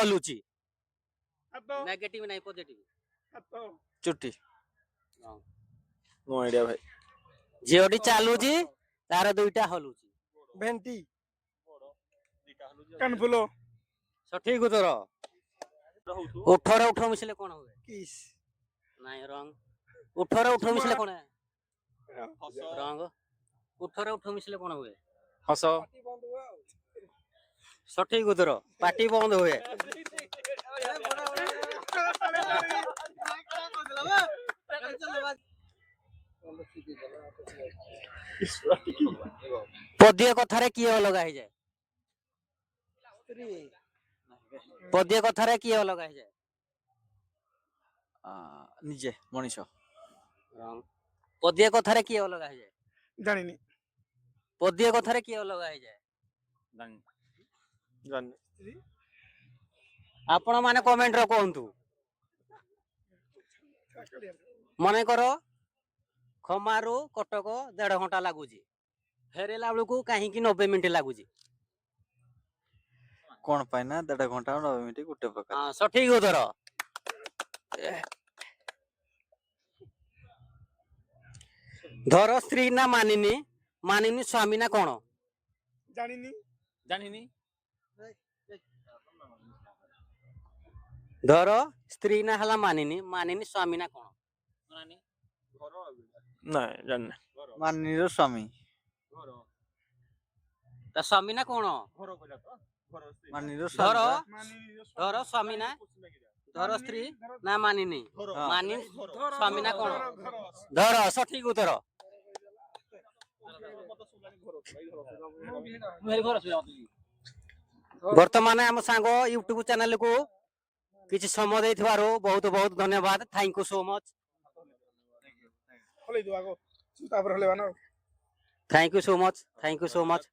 हलुची negative नहीं positive चुट्टी no idea भाई झीटी चलुची तार दुईटा हलुची भेंटी कानफुलो सठिक उत्तर उठर उठ मिसले कौन हुए किस नहीं रंग उठर उठ मिसले कौन है रंग उठर उठ मिसले कौन हुए हस सठिक उत्तर पार्टी बंद हुए पद्य कथारे किए अलग हो जाए पद्य कथारे किए अलग हो जाए निजे मनीष पद्य कथारे किए अलग हो जाए जानिनी पद्य कथारे किए अलग हो जाए जानि आपण माने कमेंट रो कहंतु मने करो खमारू कटक 1.5 घंटा लागुची फेरेला बेलू कहीं 90 मिनिट लागुची कौन पाए ना 1.5 घंटा 90 मिनिट गुटे प्रकार हाँ सठिक उत्तर धर स्त्री ना मानिनी मानिनी स्वामी ना कौन जानिनी जानिनी धर स्त्री ना हला मानिनी मानिनी स्वामी ना कौन नहीं जाने मानिनी रो स्वामी ता स्वामी ना कौन मानिनी रो धर स्वामी धर स्वामी ना धर स्त्री ना मानिनी मानिनी स्वामी ना कौन धर सठिक उत्तर वर्तमान आम सांग यूट्यूब चैनल को किसी समय देथिबारो बहुत बहुत धन्यवाद thank you so much thank you so much